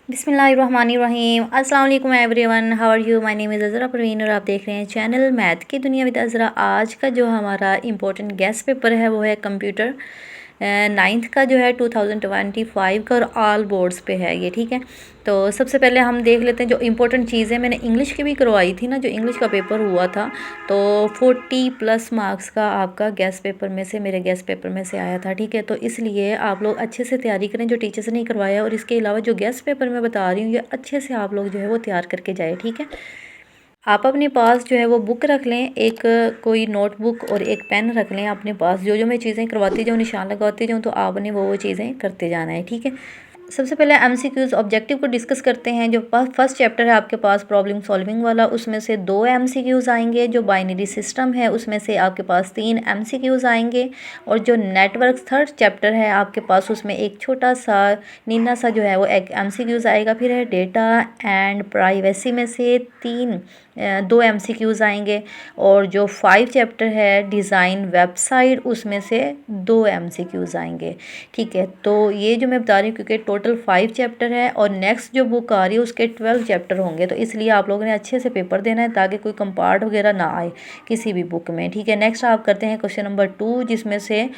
बिस्मिल्लाहिर्रहमानिर्रहीम। अस्सलाम वालेकुम everyone, how are you. My name is Azra Parveen और आप देख रहे हैं चैनल मैथ की दुनिया विद अज़रा। आज का जो हमारा इम्पोर्टेंट गेस्ट पेपर है वो है कंप्यूटर नाइन्थ का जो है 2025 का और ऑल बोर्ड्स पे है ये, ठीक है। तो सबसे पहले हम देख लेते हैं जो इम्पोर्टेंट चीज़ें। मैंने इंग्लिश की भी करवाई थी ना, जो इंग्लिश का पेपर हुआ था, तो 40+ मार्क्स का आपका गेस्ट पेपर में से, मेरे गेस्ट पेपर में से आया था, ठीक है। तो इसलिए आप लोग अच्छे से तैयारी करें जो टीचर्स ने करवाया, और इसके अलावा जो गेस्ट पेपर मैं बता रही हूँ ये अच्छे से आप लोग जो है वो तैयार करके जाए, ठीक है। आप अपने पास जो है वो बुक रख लें, एक कोई नोटबुक और एक पेन रख लें अपने पास। जो जो मैं चीज़ें करवाती जाऊँ, निशान लगाती जाऊँ, तो आपने वो चीज़ें करते जाना है, ठीक है। सबसे पहले एमसीक्यूज़ ऑब्जेक्टिव को डिस्कस करते हैं। जो फर्स्ट चैप्टर है आपके पास प्रॉब्लम सॉल्विंग वाला, उसमें से 2 एमसीक्यूज़ आएंगे। जो बाइनरी सिस्टम है उसमें से आपके पास 3 एमसीक्यूज़ आएंगे। और जो नेटवर्क थर्ड चैप्टर है आपके पास, उसमें एक छोटा सा नीना सा जो है वो एक एमसीक्यूज़ आएगा। फिर है डेटा एंड प्राइवेसी में से 2 एमसीक्यूज़ आएंगे। और जो 5 चैप्टर है डिज़ाइन वेबसाइट, उसमें से 2 एमसीक्यूज़ आएंगे, ठीक है। तो ये जो मैं बता रही हूँ क्योंकि टोटल 5 चैप्टर है और नेक्स्ट जो बुक आ रही है उसके 12 चैप्टर होंगे, तो इसलिए आप लोगों ने अच्छे से पेपर देना है ताकि कोई कंपार्ट वगैरह ना आए किसी भी बुक में, ठीक है। नेक्स्ट आप करते हैं क्वेश्चन नंबर 2, जिसमें से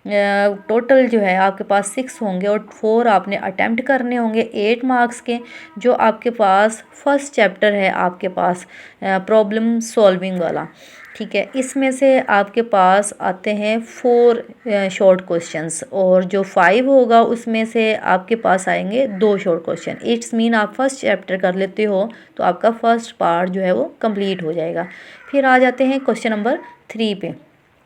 टोटल जो है आपके पास 6 होंगे और 4 आपने अटैम्प्ट करने होंगे 8 मार्क्स के। जो आपके पास फर्स्ट चैप्टर है आपके पास प्रॉब्लम सॉल्विंग वाला, ठीक है, इसमें से आपके पास आते हैं 4 शॉर्ट क्वेश्चंस, और जो 5 होगा उसमें से आपके पास आएंगे 2 शॉर्ट क्वेश्चन। इट्स मीन आप फर्स्ट चैप्टर कर लेते हो तो आपका फर्स्ट पार्ट जो है वो कंप्लीट हो जाएगा। फिर आ जाते हैं क्वेश्चन नंबर 3 पे।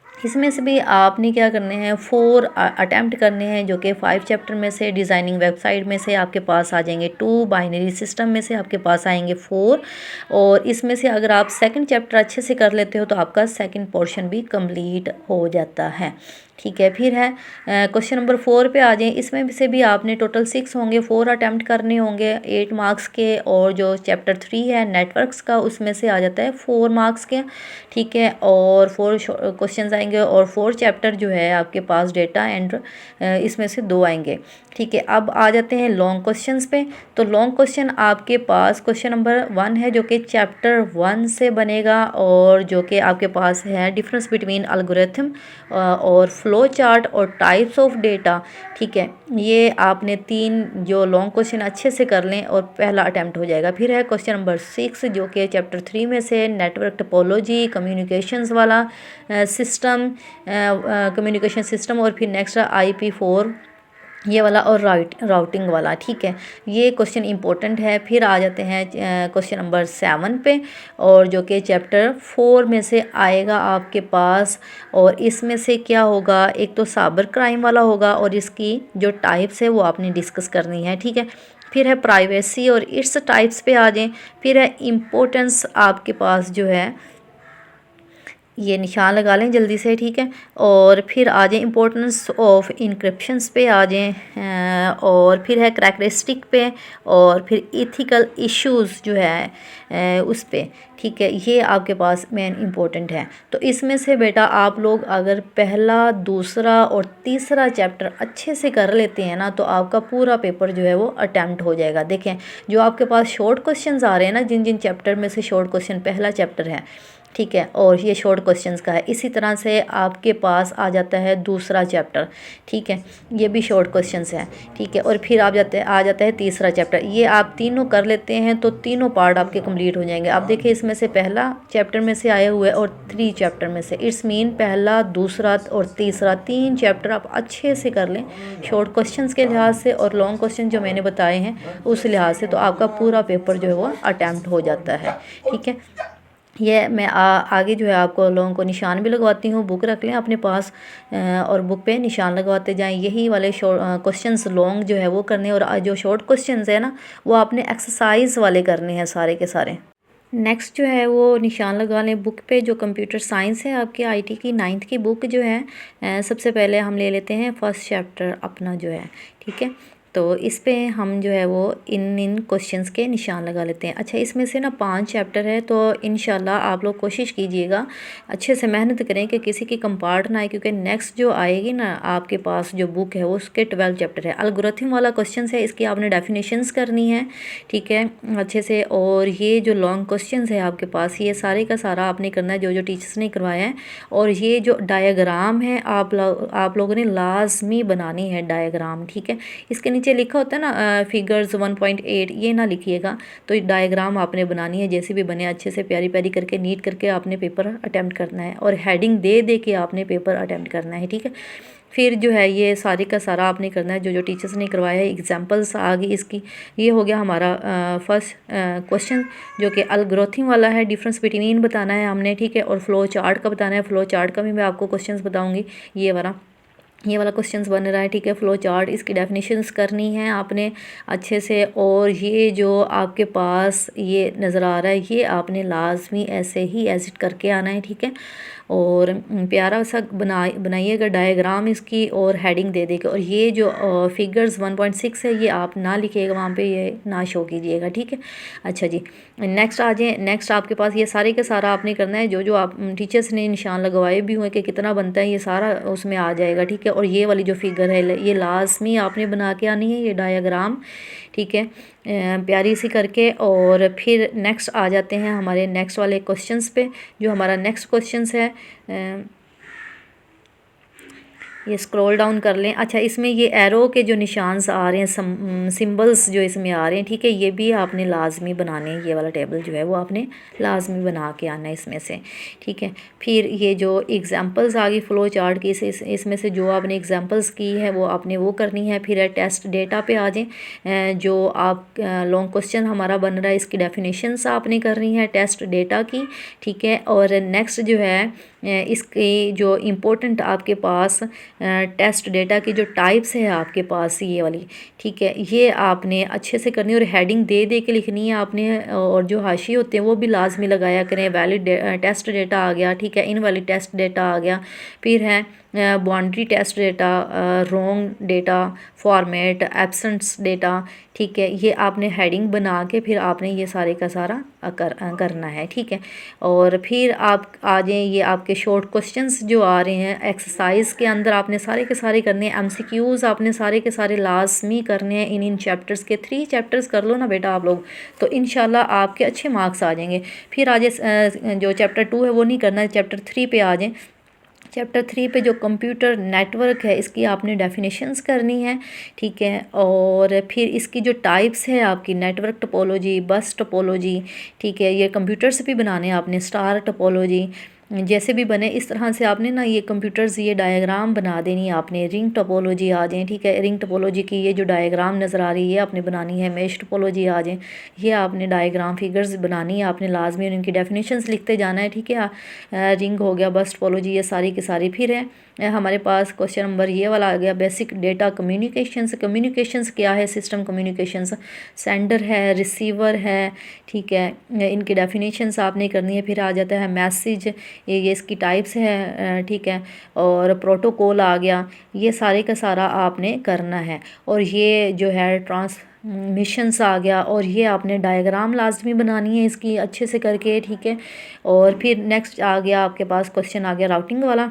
इसमें से भी आपने क्या करने हैं, 4 अटैम्प्ट करने हैं, जो कि 5 चैप्टर में से डिज़ाइनिंग वेबसाइट में से आपके पास आ जाएंगे 2, बाइनरी सिस्टम में से आपके पास आएंगे 4। और इसमें से अगर आप सेकंड चैप्टर अच्छे से कर लेते हो तो आपका सेकंड पोर्शन भी कंप्लीट हो जाता है, ठीक है। फिर है क्वेश्चन नंबर 4 पे आ जाएं। इसमें से भी आपने टोटल 6 होंगे, 4 अटैम्प्ट करने होंगे 8 मार्क्स के। और जो चैप्टर 3 है नेटवर्क्स का, उसमें से आ जाता है 4 मार्क्स के, ठीक है। और 4 क्वेश्चन आएंगे और 4 चैप्टर जो है आपके पास डेटा एंड इसमें से 2 आएंगे, ठीक है। अब आ जाते हैं लॉन्ग क्वेश्चंस पे। तो लॉन्ग क्वेश्चन आपके पास क्वेश्चन नंबर 1 है जो कि चैप्टर 1 से बनेगा, और जो कि आपके पास है डिफरेंस बिटवीन एल्गोरिथम और फ्लो चार्ट और टाइप्स ऑफ डेटा, ठीक है। ये आपने 3 जो लॉन्ग क्वेश्चन अच्छे से कर लें और पहला अटैम्प्ट हो जाएगा। फिर है क्वेश्चन नंबर 6 जो कि चैप्टर 3 में से नेटवर्क टोपोलॉजी कम्युनिकेशंस वाला सिस्टम, कम्युनिकेशन सिस्टम, और फिर नेक्स्ट IP4 ये वाला, और राउटिंग वाला, ठीक है। ये क्वेश्चन इंपॉर्टेंट है। फिर आ जाते हैं क्वेश्चन नंबर 7 पे, और जो कि चैप्टर 4 में से आएगा आपके पास। और इसमें से क्या होगा, एक तो साइबर क्राइम वाला होगा और इसकी जो टाइप्स है वो आपने डिस्कस करनी है, ठीक है। फिर है प्राइवेसी और इट्स टाइप्स पे आ जाएं। फिर है इम्पोर्टेंस आपके पास जो है, ये निशान लगा लें जल्दी से, ठीक है। और फिर आ जाए इंपॉर्टेंस ऑफ इंक्रिप्शंस पे आ जाएं, और फिर है करैक्टरिस्टिक पे, और फिर इथिकल इश्यूज जो है उस पे, ठीक है। ये आपके पास मेन इंपॉर्टेंट है। तो इसमें से बेटा आप लोग अगर पहला, दूसरा और तीसरा चैप्टर अच्छे से कर लेते हैं ना, तो आपका पूरा पेपर जो है वो अटैम्प्ट हो जाएगा। देखें जो आपके पास शॉर्ट क्वेश्चंस आ रहे हैं ना, जिन जिन चैप्टर में से शॉर्ट क्वेश्चन पहला चैप्टर है, ठीक है, और ये शॉर्ट क्वेश्चंस का है। इसी तरह से आपके पास आ जाता है दूसरा चैप्टर, ठीक है, ये भी शॉर्ट क्वेश्चंस है, ठीक है। और फिर आ जाता है तीसरा चैप्टर। ये आप तीनों कर लेते हैं तो तीनों पार्ट आपके कंप्लीट हो जाएंगे। आप देखिए इसमें से पहला चैप्टर में से आए हुए और 3 चैप्टर में से, इट्स मीन पहला, दूसरा और तीसरा 3 चैप्टर आप अच्छे से कर लें शॉर्ट क्वेश्चंस के लिहाज से, और लॉन्ग क्वेश्चन जो मैंने बताए हैं उस लिहाज से, तो आपका पूरा पेपर जो है वो अटैम्प्ट हो जाता है, ठीक है। ये मैं आगे जो है आपको लोगों को निशान भी लगवाती हूँ। बुक रख लें अपने पास और बुक पे निशान लगवाते जाएं। यही वाले क्वेश्चंस लॉन्ग जो है वो करने, और जो शॉर्ट क्वेश्चंस है ना वो आपने एक्सरसाइज वाले करने हैं सारे के सारे। नेक्स्ट जो है वो निशान लगा लें बुक पे। जो कंप्यूटर साइंस है आपके IT की 9th की बुक जो है, सबसे पहले हम ले लेते हैं फर्स्ट चैप्टर अपना जो है, ठीक है। तो इस पे हम जो है वो इन क्वेश्चंस के निशान लगा लेते हैं। अच्छा, इसमें से ना 5 चैप्टर है, तो इंशाल्लाह आप लोग कोशिश कीजिएगा, अच्छे से मेहनत करें कि किसी की कंपार्ट ना आए, क्योंकि नेक्स्ट जो आएगी ना आपके पास जो बुक है वो उसके 12 चैप्टर है। अलगोरिथम वाला क्वेश्चन है, इसकी आपने डेफिनेशंस करनी है, ठीक है, अच्छे से। और ये जो लॉन्ग क्वेश्चन है आपके पास, ये सारे का सारा आपने करना है जो जो टीचर्स ने करवाया है। और ये जो डायग्राम है आप लोगों ने लाजमी बनानी है डायग्राम, ठीक है। इसके नीचे लिखा होता है ना फिगर्स 1.8, ये ना लिखिएगा, तो डायग्राम आपने बनानी है, जैसे भी बने अच्छे से प्यारी प्यारी करके नीट करके आपने पेपर अटैम्प्ट करना है, और हेडिंग दे दे के आपने पेपर अटैम्प्ट करना है, ठीक है। फिर जो है ये सारे का सारा आपने करना है जो जो टीचर्स ने करवाया है। एग्जांपल्स आ गई इसकी। ये हो गया हमारा फर्स्ट क्वेश्चन, जो कि अलगोरिथम वाला है, डिफरेंस बिटवीन बताना है हमने, ठीक है। और फ्लो चार्ट का बताना है, फ्लो चार्ट का भी मैं आपको क्वेश्चंस बताऊंगी। ये वाला क्वेश्चंस बन रहा है, ठीक है। फ्लो चार्ट, इसकी डेफिनेशंस करनी है आपने अच्छे से। और ये जो आपके पास ये नज़र आ रहा है, ये आपने लाजमी ऐसे ही एजिट करके आना है, ठीक है। और प्यारा सा बनाइएगा डायग्राम इसकी, और हेडिंग दे देगा। और ये जो फिगर्स 1.6 है, ये आप ना लिखिएगा वहाँ पे, ये ना शो कीजिएगा, ठीक है। अच्छा जी, नेक्स्ट आ जाए। नेक्स्ट आपके पास ये सारे का सारा आपने करना है, जो जो आप टीचर्स ने निशान लगवाए भी हुए कि कितना बनता है, ये सारा उसमें आ जाएगा, ठीक है। और ये वाली जो फिगर है ये लाजमी आपने बना के आनी है, ये डायग्राम, ठीक है, प्यारी सी करके। और फिर नेक्स्ट आ जाते हैं हमारे नेक्स्ट वाले क्वेश्चंस पे। जो हमारा नेक्स्ट क्वेश्चंस है, ये स्क्रॉल डाउन कर लें। अच्छा, इसमें ये एरो के जो निशान्स आ रहे हैं, सिंबल्स जो इसमें आ रहे हैं, ठीक है, ये भी आपने लाजमी बनाने हैं। ये वाला टेबल जो है वो आपने लाजमी बना के आना है इसमें से, ठीक है। फिर ये जो एग्जांपल्स आ गई फ्लो चार्ट की, इसमें से जो आपने एग्जांपल्स की है वो आपने वो करनी है। फिर टेस्ट डेटा पे आ जाएँ। जो आप लॉन्ग क्वेश्चन हमारा बन रहा है, इसकी डेफिनेशंस आपने करनी है टेस्ट डेटा की, ठीक है। और नेक्स्ट जो है इसकी जो इम्पोर्टेंट आपके पास टेस्ट डेटा की जो टाइप्स है आपके पास, ये वाली, ठीक है, ये आपने अच्छे से करनी है। और हेडिंग दे दे के लिखनी है आपने। और जो हाशिए होते हैं वो भी लाजमी लगाया करें। वैलिड टेस्ट डेटा आ गया, ठीक है, इनवैलिड टेस्ट डेटा आ गया। फिर है boundary test data, wrong data, format, absents data, ठीक है। ये आपने हेडिंग बना के फिर आपने ये सारे का सारा करना है, ठीक है। और फिर आप आ जाएँ, ये आपके शॉर्ट क्वेश्चंस जो आ रहे हैं एक्सरसाइज के अंदर, आपने सारे के सारे करने हैं। एमसीक्यूज़ आपने सारे के सारे लाजमी करने हैं इन चैप्टर्स के। 3 चैप्टर्स कर लो ना बेटा आप लोग, तो इंशाल्लाह आपके अच्छे मार्क्स आ जाएंगे। फिर आ जाए जो चैप्टर 2 है वो नहीं करना है, चैप्टर 3 पे आ जाएँ। चैप्टर 3 पे जो कंप्यूटर नेटवर्क है, इसकी आपने डेफिनेशंस करनी है, ठीक है। और फिर इसकी जो टाइप्स है आपकी, नेटवर्क टोपोलॉजी, बस टोपोलॉजी, ठीक है, ये कंप्यूटर से भी बनाने हैं आपने। स्टार टोपोलॉजी, जैसे भी बने इस तरह से आपने ना ये कंप्यूटर्स ये डायग्राम बना देनी है आपने। रिंग टोपोलॉजी आ जाए, ठीक है, रिंग टोपोलॉजी की ये जो डायग्राम नज़र आ रही है ये आपने बनानी है। मेश टोपोलॉजी आ जाए, ये आपने डायग्राम फिगर्स बनानी है आपने लाजमी, और इनकी डेफिनेशंस लिखते जाना है, ठीक है। रिंग हो गया, बस टोपोलॉजी, ये सारी की सारी। फिर है हमारे पास क्वेश्चन नंबर ये वाला आ गया, बेसिक डेटा कम्युनिकेशंस। कम्युनिकेशंस क्या है? सिस्टम कम्युनिकेशंस, सेंडर है, रिसीवर है, ठीक है, इनकी डेफिनेशंस आपने करनी है। फिर आ जाता है मैसेज, ये इसकी टाइप्स है, ठीक है। और प्रोटोकॉल आ गया, ये सारे का सारा आपने करना है। और ये जो है ट्रांसमिशंस आ गया, और ये आपने डायग्राम लाजमी बनानी है इसकी अच्छे से करके, ठीक है। और फिर नेक्स्ट आ गया आपके पास क्वेश्चन आ गया राउटिंग वाला,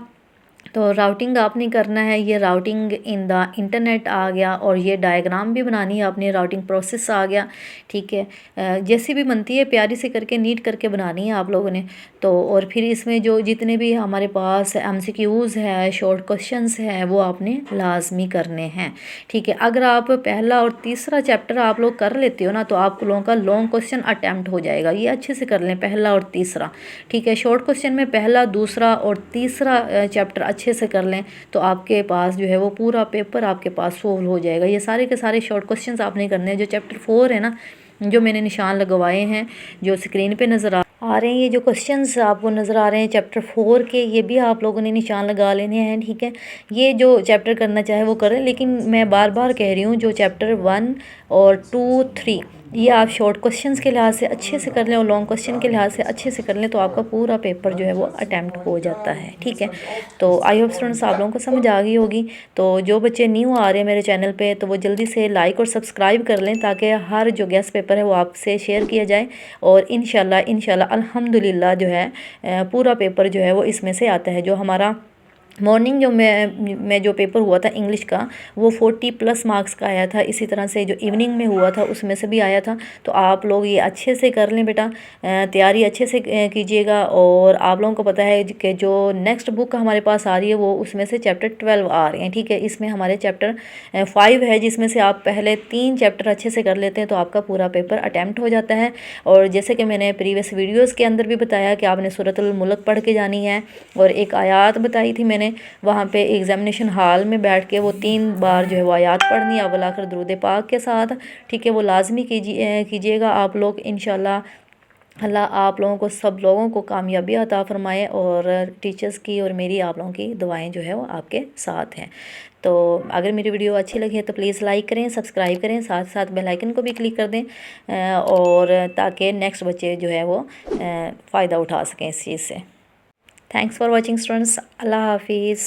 तो राउटिंग आपने करना है। ये राउटिंग इन द इंटरनेट आ गया, और ये डायग्राम भी बनानी है आपने। राउटिंग प्रोसेस आ गया, ठीक है। जैसी भी बनती है प्यारी से करके नीट करके बनानी है आप लोगों ने। तो और फिर इसमें जो जितने भी हमारे पास एमसीक्यूज़ है, शॉर्ट क्वेश्चंस है, वो आपने लाजमी करने हैं, ठीक है। अगर आप पहला और तीसरा चैप्टर आप लोग कर लेते हो ना, तो आप लोगों का लॉन्ग क्वेश्चन अटैम्प्ट हो जाएगा। ये अच्छे से कर लें, पहला और तीसरा, ठीक है। शॉर्ट क्वेश्चन में पहला, दूसरा और तीसरा चैप्टर अच्छे से कर लें, तो आपके पास जो है वो पूरा पेपर आपके पास सोल्व हो जाएगा। ये सारे के सारे शॉर्ट क्वेश्चंस आपने करने हैं। जो चैप्टर 4 है ना, जो मैंने निशान लगवाए हैं, जो स्क्रीन पे नज़र आ आ रहे हैं। ये जो क्वेश्चंस आपको नज़र आ रहे हैं चैप्टर 4 के, ये भी आप लोगों ने निशान लगा लेने हैं, ठीक है। ये जो चैप्टर करना चाहे वो करें, लेकिन मैं बार बार कह रही हूँ जो चैप्टर 1 और 2, 3 ये आप शॉर्ट क्वेश्चंस के लिहाज से अच्छे से कर लें और लॉन्ग क्वेश्चन के लिहाज से अच्छे से कर लें, तो आपका पूरा पेपर जो है वो अटैम्प्ट हो जाता है, ठीक है। तो आई होप स्टूडेंट्स आप लोगों को समझ आ गई होगी। तो जो बच्चे न्यू आ रहे हैं मेरे चैनल पे, तो वो जल्दी से लाइक और सब्सक्राइब कर लें, ताकि हर जो गेस्ट पेपर है वो आपसे शेयर किया जाए। और इंशाल्लाह अल्हम्दुलिल्लाह जो है पूरा पेपर जो है वो इसमें से आता है। जो हमारा मॉर्निंग जो मैं जो पेपर हुआ था इंग्लिश का, वो 40+ मार्क्स का आया था। इसी तरह से जो इवनिंग में हुआ था उसमें से भी आया था। तो आप लोग ये अच्छे से कर लें बेटा, तैयारी अच्छे से कीजिएगा। और आप लोगों को पता है कि जो नेक्स्ट बुक हमारे पास आ रही है वो उसमें से चैप्टर 12 आ रहे हैं, ठीक है। इसमें हमारे चैप्टर 5 है, जिसमें से आप पहले 3 चैप्टर अच्छे से कर लेते हैं तो आपका पूरा पेपर अटैम्प्ट हो जाता है। और जैसे कि मैंने प्रीवियस वीडियोज़ के अंदर भी बताया कि आपने सूरतुल मुल्क पढ़ के जानी है, और एक आयत बताई थी मैंने वहाँ पे एग्जामिनेशन हॉल में बैठ के वो 3 बार जो है वो आयत पढ़नी है अव्वल आखिर दुरूद पाक के साथ, ठीक है। वो लाजमी कीजिएगा आप लोग, इंशाल्लाह अल्लाह आप लोगों को, सब लोगों को कामयाबी अता फरमाए। और टीचर्स की और मेरी आप लोगों की दुआएं जो है वो आपके साथ हैं। तो अगर मेरी वीडियो अच्छी लगी है तो प्लीज़ लाइक करें, सब्सक्राइब करें, साथ साथ बेल आइकन को भी क्लिक कर दें, और ताकि नेक्स्ट बच्चे जो है वो फ़ायदा उठा सकें इस चीज़ से। थैंक्स फॉर वॉचिंग स्टूडेंट्स, अल्लाह हाफिज़।